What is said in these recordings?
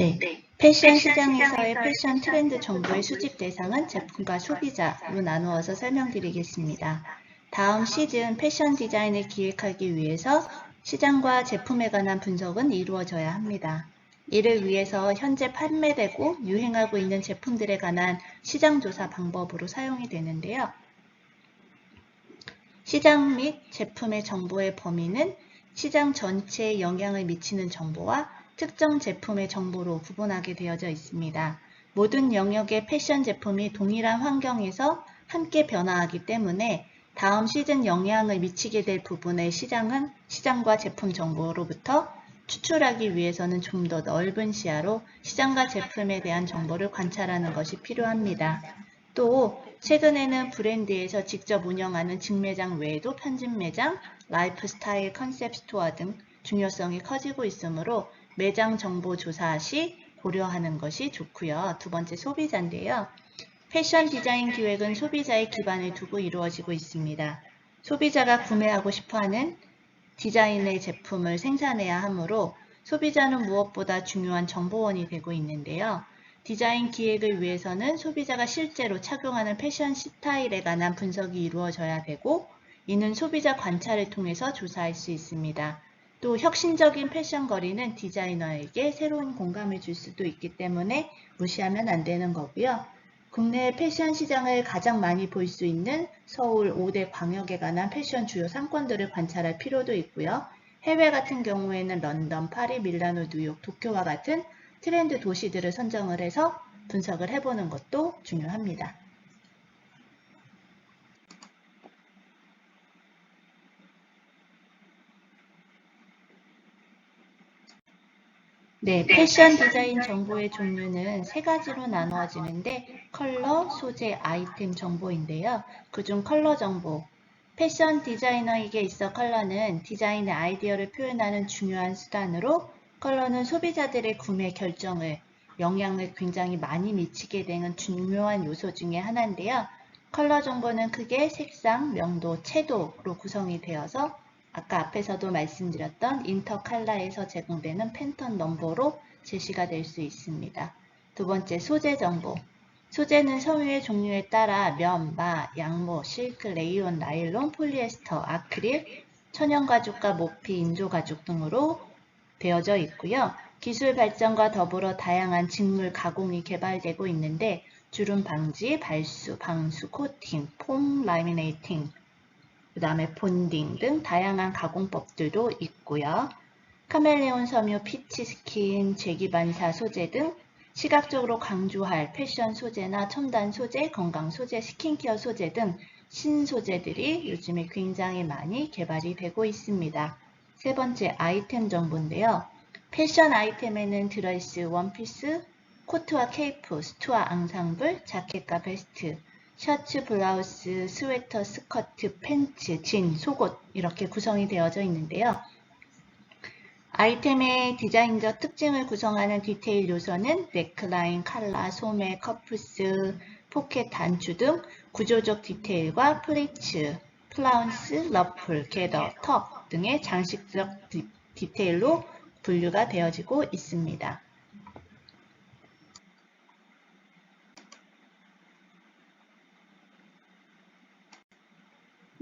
네, 패션 시장에서의 패션 트렌드 정보의 수집 대상은 제품과 소비자로 나누어서 설명드리겠습니다. 다음 시즌 패션 디자인을 기획하기 위해서 시장과 제품에 관한 분석은 이루어져야 합니다. 이를 위해서 현재 판매되고 유행하고 있는 제품들에 관한 시장조사 방법으로 사용이 되는데요. 시장 및 제품의 정보의 범위는 시장 전체에 영향을 미치는 정보와 특정 제품의 정보로 구분하게 되어져 있습니다. 모든 영역의 패션 제품이 동일한 환경에서 함께 변화하기 때문에 다음 시즌 영향을 미치게 될 부분의 시장은 시장과 제품 정보로부터 추출하기 위해서는 좀 더 넓은 시야로 시장과 제품에 대한 정보를 관찰하는 것이 필요합니다. 또 최근에는 브랜드에서 직접 운영하는 직매장 외에도 편집 매장, 라이프스타일 컨셉 스토어 등 중요성이 커지고 있으므로 매장 정보 조사 시 고려하는 것이 좋고요. 두 번째, 소비자인데요. 패션 디자인 기획은 소비자의 기반을 두고 이루어지고 있습니다. 소비자가 구매하고 싶어하는 디자인의 제품을 생산해야 하므로 소비자는 무엇보다 중요한 정보원이 되고 있는데요. 디자인 기획을 위해서는 소비자가 실제로 착용하는 패션 스타일에 관한 분석이 이루어져야 되고, 이는 소비자 관찰을 통해서 조사할 수 있습니다. 또 혁신적인 패션 거리는 디자이너에게 새로운 공감을 줄 수도 있기 때문에 무시하면 안 되는 거고요. 국내 패션 시장을 가장 많이 볼 수 있는 서울 5대 광역에 관한 패션 주요 상권들을 관찰할 필요도 있고요. 해외 같은 경우에는 런던, 파리, 밀라노, 뉴욕, 도쿄와 같은 트렌드 도시들을 선정을 해서 분석을 해보는 것도 중요합니다. 네, 패션 디자인 정보의 종류는 세 가지로 나누어지는데 컬러, 소재, 아이템 정보인데요. 그중 컬러 정보. 패션 디자이너에게 있어 컬러는 디자인의 아이디어를 표현하는 중요한 수단으로, 컬러는 소비자들의 구매 결정을 영향을 굉장히 많이 미치게 되는 중요한 요소 중에 하나인데요. 컬러 정보는 크게 색상, 명도, 채도로 구성이 되어서 아까 앞에서도 말씀드렸던 인터칼라에서 제공되는 팬텀 넘버로 제시가 될 수 있습니다. 두 번째, 소재 정보. 소재는 섬유의 종류에 따라 면, 마, 양모, 실크, 레이온, 나일론, 폴리에스터, 아크릴, 천연가죽과 모피, 인조가죽 등으로 되어져 있고요. 기술 발전과 더불어 다양한 직물 가공이 개발되고 있는데 주름 방지, 발수, 방수, 코팅, 폼, 라미네이팅, 그 다음에 본딩 등 다양한 가공법들도 있고요. 카멜레온 섬유, 피치 스킨, 재기반사 소재 등 시각적으로 강조할 패션 소재나 첨단 소재, 건강 소재, 스킨케어 소재 등 신소재들이 요즘에 굉장히 많이 개발이 되고 있습니다. 세 번째, 아이템 정보인데요. 패션 아이템에는 드레스, 원피스, 코트와 케이프, 수트와 앙상블, 자켓과 베스트, 셔츠, 블라우스, 스웨터, 스커트, 팬츠, 진, 속옷 이렇게 구성이 되어져 있는데요. 아이템의 디자인적 특징을 구성하는 디테일 요소는 넥라인, 칼라, 소매, 커프스, 포켓 단추 등 구조적 디테일과 플리츠, 플라운스, 러플, 게더, 턱 등의 장식적 디테일로 분류가 되어지고 있습니다.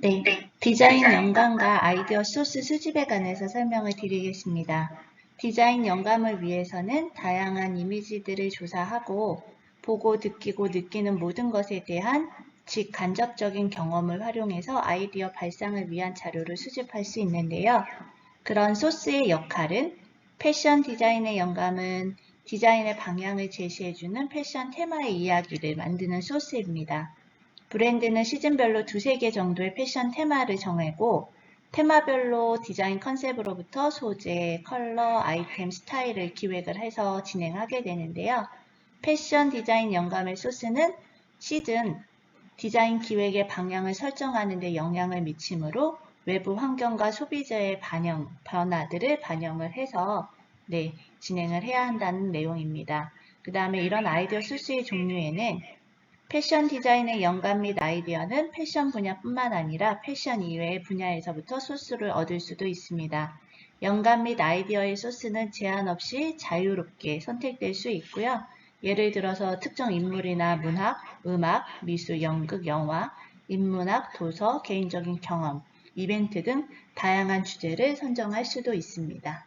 네, 디자인 영감과 아이디어 소스 수집에 관해서 설명을 드리겠습니다. 디자인 영감을 위해서는 다양한 이미지들을 조사하고 보고 느끼고 느끼는 모든 것에 대한 즉 간접적인 경험을 활용해서 아이디어 발상을 위한 자료를 수집할 수 있는데요. 그런 소스의 역할은 패션 디자인의 영감은 디자인의 방향을 제시해주는 패션 테마의 이야기를 만드는 소스입니다. 브랜드는 시즌별로 두세 개 정도의 패션 테마를 정하고 테마별로 디자인 컨셉으로부터 소재, 컬러, 아이템, 스타일을 기획을 해서 진행하게 되는데요. 패션 디자인 영감의 소스는 시즌 디자인 기획의 방향을 설정하는 데 영향을 미치므로 외부 환경과 소비자의 변화들을 반영을 해서 진행을 해야 한다는 내용입니다. 그 다음에 이런 아이디어 소스의 종류에는 패션 디자인의 영감 및 아이디어는 패션 분야뿐만 아니라 패션 이외의 분야에서부터 소스를 얻을 수도 있습니다. 영감 및 아이디어의 소스는 제한 없이 자유롭게 선택될 수 있고요. 예를 들어서 특정 인물이나 문학, 음악, 미술, 연극, 영화, 인문학, 도서, 개인적인 경험, 이벤트 등 다양한 주제를 선정할 수도 있습니다.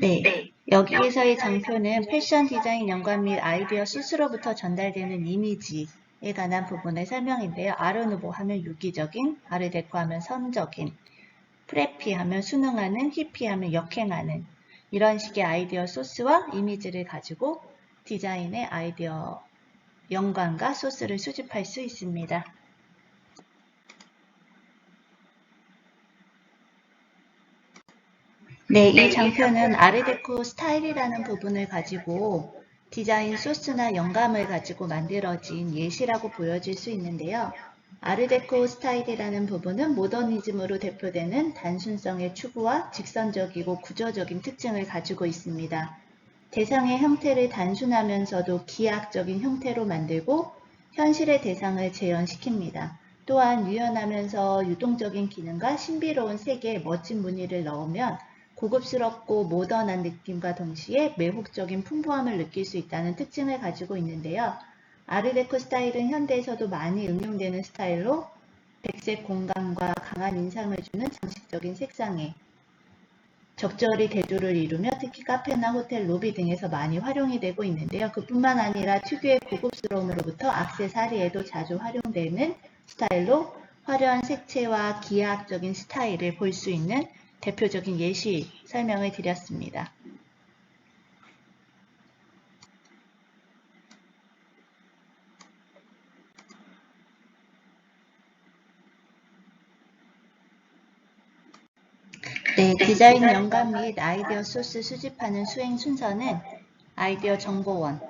네, 여기에서의 장표는 패션 디자인 영감 및 아이디어 소스로부터 전달되는 이미지에 관한 부분의 설명인데요. 아르누보 하면 유기적인, 아르데코 하면 선적인, 프레피 하면 순응하는, 히피 하면 역행하는 이런 식의 아이디어 소스와 이미지를 가지고 디자인의 아이디어 영감과 소스를 수집할 수 있습니다. 네, 이 장표는 아르데코 스타일이라는 부분을 가지고 디자인 소스나 영감을 가지고 만들어진 예시라고 보여질 수 있는데요. 아르데코 스타일이라는 부분은 모더니즘으로 대표되는 단순성의 추구와 직선적이고 구조적인 특징을 가지고 있습니다. 대상의 형태를 단순하면서도 기하학적인 형태로 만들고 현실의 대상을 재현시킵니다. 또한 유연하면서 유동적인 기능과 신비로운 색에 멋진 무늬를 넣으면 고급스럽고 모던한 느낌과 동시에 매혹적인 풍부함을 느낄 수 있다는 특징을 가지고 있는데요. 아르데코 스타일은 현대에서도 많이 응용되는 스타일로 백색 공간과 강한 인상을 주는 장식적인 색상에 적절히 대조를 이루며 특히 카페나 호텔 로비 등에서 많이 활용이 되고 있는데요. 그뿐만 아니라 특유의 고급스러움으로부터 액세서리에도 자주 활용되는 스타일로 화려한 색채와 기하학적인 스타일을 볼 수 있는 대표적인 예시 설명을 드렸습니다. 네, 디자인 영감 및 아이디어 소스 수집하는 수행 순서는 아이디어 정보원,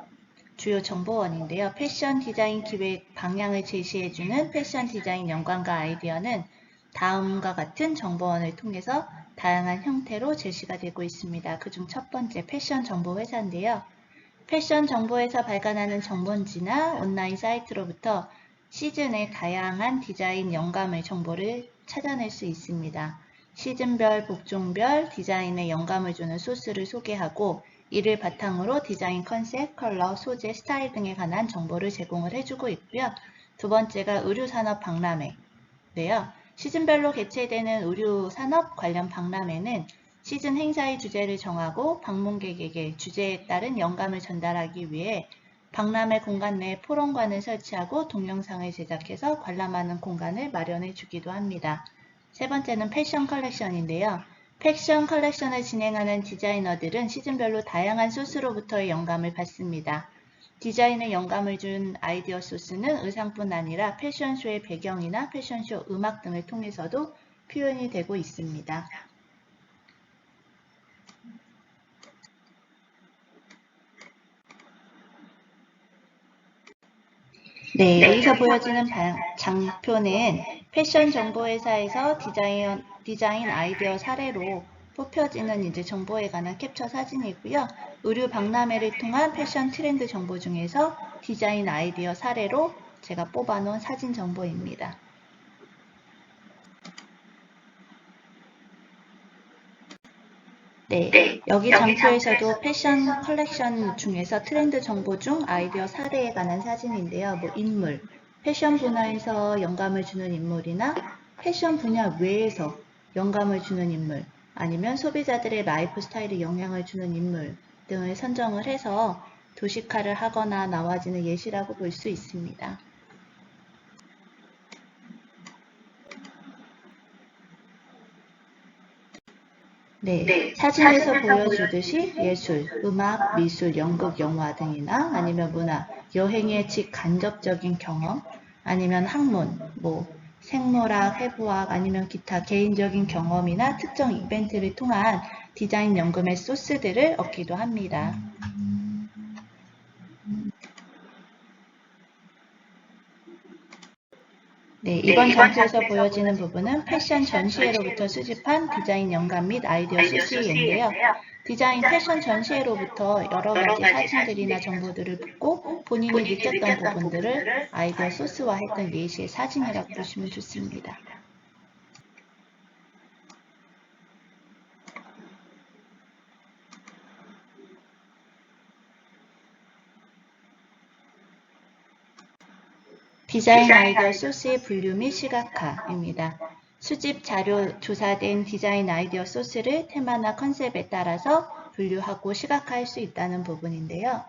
주요 정보원인데요. 패션 디자인 기획 방향을 제시해주는 패션 디자인 영감과 아이디어는 다음과 같은 정보원을 통해서 다양한 형태로 제시가 되고 있습니다. 그중 첫 번째 패션 정보회사인데요. 패션 정보에서 발간하는 정보지나 온라인 사이트로부터 시즌의 다양한 디자인 영감의 정보를 찾아낼 수 있습니다. 시즌별, 복종별 디자인의 영감을 주는 소스를 소개하고 이를 바탕으로 디자인 컨셉, 컬러, 소재, 스타일 등에 관한 정보를 제공을 해주고 있고요. 두 번째가 의류산업 박람회인데요. 시즌별로 개최되는 의류산업 관련 박람회는 시즌 행사의 주제를 정하고 방문객에게 주제에 따른 영감을 전달하기 위해 박람회 공간 내에 포럼관을 설치하고 동영상을 제작해서 관람하는 공간을 마련해 주기도 합니다. 세 번째는 패션 컬렉션인데요. 패션 컬렉션을 진행하는 디자이너들은 시즌별로 다양한 소스로부터의 영감을 받습니다. 디자인에 영감을 준 아이디어 소스는 의상뿐 아니라 패션쇼의 배경이나 패션쇼 음악 등을 통해서도 표현이 되고 있습니다. 네, 여기서 보여지는 장표는 패션 정보회사에서 디자인 아이디어 사례로 뽑혀지는 이제 정보에 관한 캡처 사진이고요. 의류 박람회를 통한 패션 트렌드 정보 중에서 디자인 아이디어 사례로 제가 뽑아놓은 사진 정보입니다. 네, 여기 장표에서도 패션 컬렉션 중에서 트렌드 정보 중 아이디어 사례에 관한 사진인데요. 인물, 패션 분야에서 영감을 주는 인물이나 패션 분야 외에서 영감을 주는 인물, 아니면 소비자들의 라이프 스타일에 영향을 주는 인물 등을 선정을 해서 도식화를 하거나 나와지는 예시라고 볼 수 있습니다. 네, 사진에서 보여주듯이 예술, 음악, 미술, 연극, 영화 등이나 아니면 문화, 여행의 직간접적인 경험, 아니면 학문, 생물학, 해부학, 아니면 기타 개인적인 경험이나 특정 이벤트를 통한 디자인 연금의 소스들을 얻기도 합니다. 네, 이번 장표에서 보여지는 부분은 패션 전시회로부터 수집한 디자인 영감 및 아이디어 소스인데요. 디자인 패션 전시회로부터 여러 가지 사진들이나 정보들을 듣고 본인이 느꼈던 부분들을 아이디어 소스화했던 예시의 사진이라고 보시면 좋습니다. 디자인 아이디어 소스의 분류 및 시각화입니다. 수집 자료 조사된 디자인 아이디어 소스를 테마나 컨셉에 따라서 분류하고 시각화할 수 있다는 부분인데요.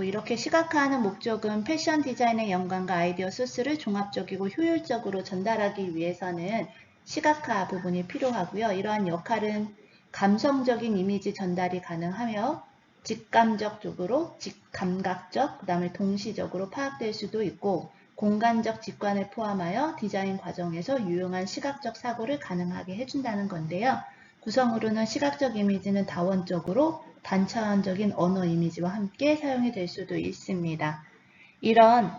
이렇게 시각화하는 목적은 패션 디자인의 영감과 아이디어 소스를 종합적이고 효율적으로 전달하기 위해서는 시각화 부분이 필요하고요. 이러한 역할은 감성적인 이미지 전달이 가능하며 직감적으로, 직감각적, 그 다음에 동시적으로 파악될 수도 있고 공간적 직관을 포함하여 디자인 과정에서 유용한 시각적 사고를 가능하게 해준다는 건데요. 구성으로는 시각적 이미지는 다원적으로 단차원적인 언어 이미지와 함께 사용이 될 수도 있습니다. 이런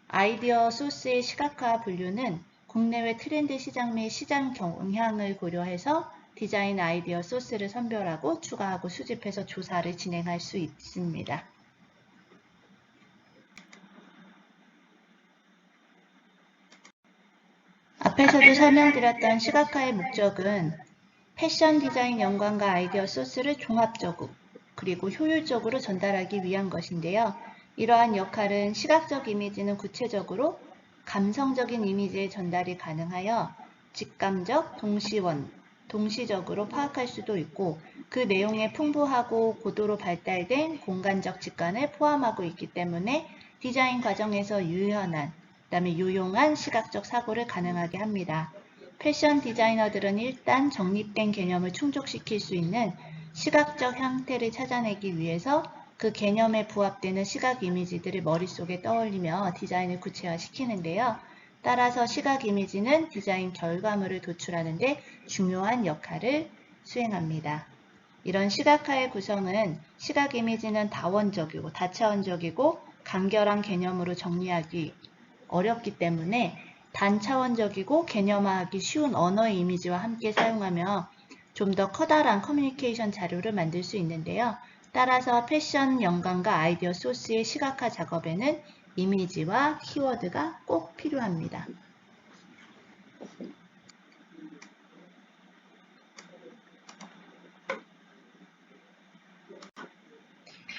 아이디어 소스의 시각화 분류는 국내외 트렌드 시장 및 시장 경향을 고려해서 디자인 아이디어 소스를 선별하고 추가하고 수집해서 조사를 진행할 수 있습니다. 앞에서도 설명드렸던 시각화의 목적은 패션 디자인 영감과 아이디어 소스를 종합적으로 그리고 효율적으로 전달하기 위한 것인데요. 이러한 역할은 시각적 이미지는 구체적으로 감성적인 이미지의 전달이 가능하여 직감적, 동시적으로 파악할 수도 있고 그 내용에 풍부하고 고도로 발달된 공간적 직관을 포함하고 있기 때문에 디자인 과정에서 유연한, 그다음에 유용한 시각적 사고를 가능하게 합니다. 패션 디자이너들은 일단 정립된 개념을 충족시킬 수 있는 시각적 형태를 찾아내기 위해서 그 개념에 부합되는 시각 이미지들을 머릿속에 떠올리며 디자인을 구체화시키는데요. 따라서 시각 이미지는 디자인 결과물을 도출하는 데 중요한 역할을 수행합니다. 이런 시각화의 구성은 시각 이미지는 다원적이고 다차원적이고 간결한 개념으로 정리하기 어렵기 때문에 단차원적이고 개념화하기 쉬운 언어의 이미지와 함께 사용하며 좀 더 커다란 커뮤니케이션 자료를 만들 수 있는데요. 따라서 패션 영감과 아이디어 소스의 시각화 작업에는 이미지와 키워드가 꼭 필요합니다.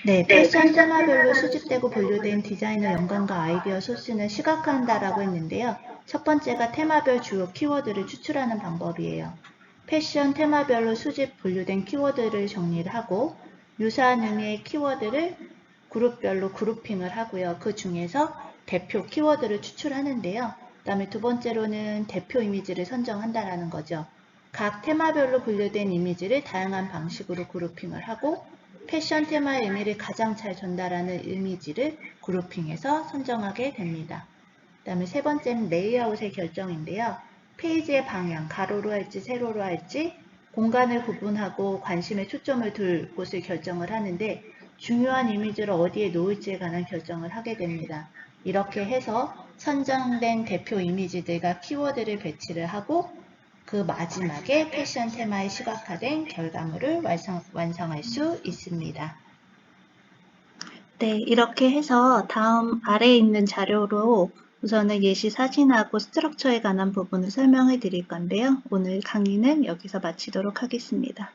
네, 패션 테마별로 수집되고 분류된 디자이너 영감과 아이디어 소스는 시각화한다라고 했는데요. 첫 번째가 테마별 주요 키워드를 추출하는 방법이에요. 패션 테마별로 수집 분류된 키워드를 정리를 하고 유사한 의미의 키워드를 그룹별로 그룹핑을 하고요. 그 중에서 대표 키워드를 추출하는데요. 그 다음에 두 번째로는 대표 이미지를 선정한다라는 거죠. 각 테마별로 분류된 이미지를 다양한 방식으로 그룹핑을 하고 패션 테마의 의미를 가장 잘 전달하는 이미지를 그룹핑해서 선정하게 됩니다. 그 다음에 세 번째는 레이아웃의 결정인데요. 페이지의 방향, 가로로 할지 세로로 할지 공간을 구분하고 관심의 초점을 둘 곳을 결정을 하는데 중요한 이미지를 어디에 놓을지에 관한 결정을 하게 됩니다. 이렇게 해서 선정된 대표 이미지들과 키워드를 배치를 하고 그 마지막에 패션 테마에 시각화된 결과물을 완성할 수 있습니다. 네, 이렇게 해서 다음 아래에 있는 자료로 우선은 예시 사진하고 스트럭처에 관한 부분을 설명해 드릴 건데요. 오늘 강의는 여기서 마치도록 하겠습니다.